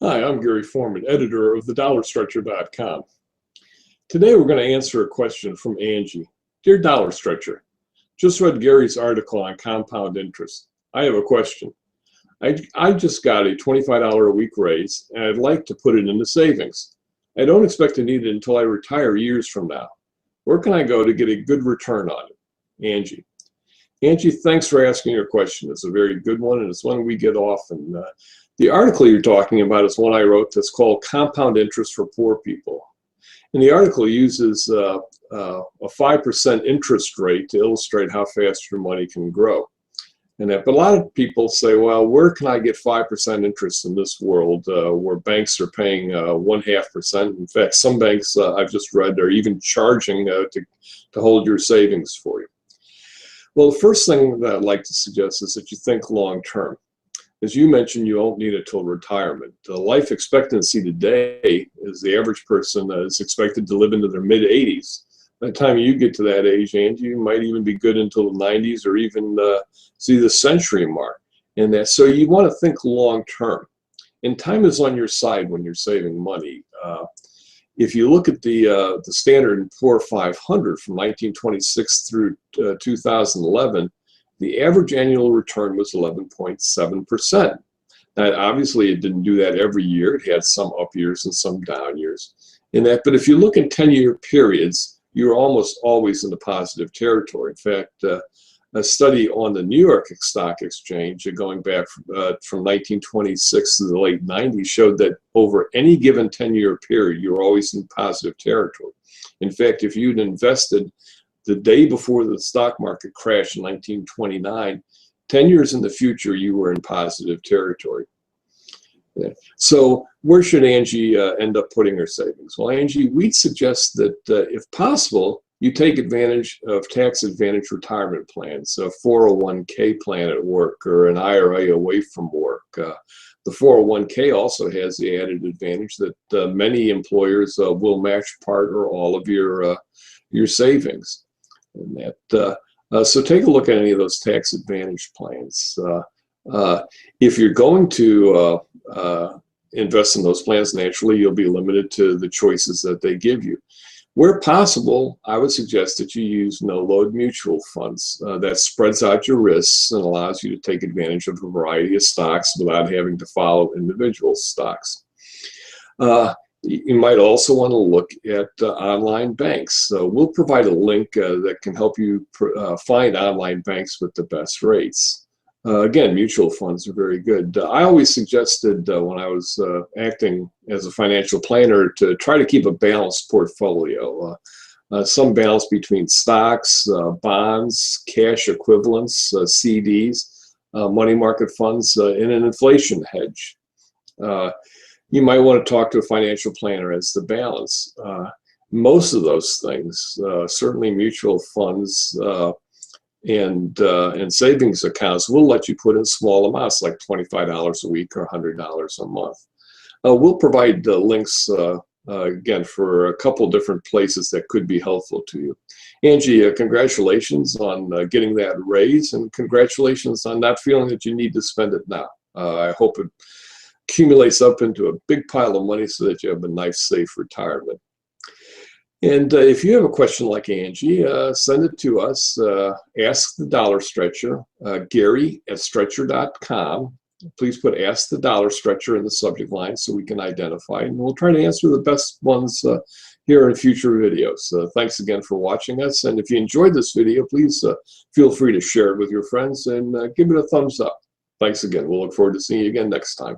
Hi, I'm Gary Foreman, editor of thedollarstretcher.com. Today we're going to answer a question from Angie. Dear Dollar Stretcher, just read Gary's article on compound interest. I have a question. I just got a $25 a week raise and I'd like to put it into savings. I don't expect to need it until I retire years from now. Where can I go to get a good return on it? Angie. Angie, thanks for asking your question. It's a very good one, and it's one we get often. The article you're talking about is one I wrote that's called Compound Interest for Poor People. And the article uses a 5% interest rate to illustrate how fast your money can grow. But a lot of people say, well, where can I get 5% interest in this world where banks are paying 1.5%? In fact, some banks I've just read are even charging to hold your savings for you. Well, the first thing that I'd like to suggest is that you think long term. As you mentioned, you won't need it till retirement. The life expectancy today is the average person is expected to live into their mid-80s. By the time you get to that age, Angie, you might even be good until the 90s or even see the century mark. So you want to think long term. And time is on your side when you're saving money. If you look at the Standard & Poor 500 from 1926 through 2011, the average annual return was 11.7%. Now, obviously, it didn't do that every year. It had some up years and some down years but if you look in 10-year periods, you're almost always in the positive territory. In fact, a study on the New York Stock Exchange going back from 1926 to the late 90s showed that over any given 10-year period, you're always in positive territory. In fact, if you'd invested the day before the stock market crashed in 1929, 10 years in the future, you were in positive territory. So where should Angie end up putting her savings? Well, Angie, we'd suggest that if possible, you take advantage of tax advantage retirement plans, a 401k plan at work or an IRA away from work. The 401k also has the added advantage that many employers will match part or all of your savings. So take a look at any of those tax advantage plans. If you're going to invest in those plans, naturally you'll be limited to the choices that they give you. Where possible, I would suggest that you use no-load mutual funds. That spreads out your risks and allows you to take advantage of a variety of stocks without having to follow individual stocks. You might also want to look at online banks. So we'll provide a link that can help you find online banks with the best rates. Again, mutual funds are very good. I always suggested when I was acting as a financial planner to try to keep a balanced portfolio. Some balance between stocks, bonds, cash equivalents, CDs, money market funds, and an inflation hedge. You might want to talk to a financial planner as to balance. Most of those things, certainly mutual funds and savings accounts, will let you put in small amounts like $25 a week or $100 a month. We'll provide links again for a couple different places that could be helpful to you. Angie, congratulations on getting that raise, and congratulations on not feeling that you need to spend it now. I hope it accumulates up into a big pile of money so that you have a nice, safe retirement. And if you have a question like Angie, send it to us. Ask the Dollar Stretcher, Gary@stretcher.com. Please put Ask the Dollar Stretcher in the subject line so we can identify, and we'll try to answer the best ones here in future videos. Thanks again for watching us, and if you enjoyed this video, please feel free to share it with your friends and give it a thumbs up. Thanks again. We'll look forward to seeing you again next time.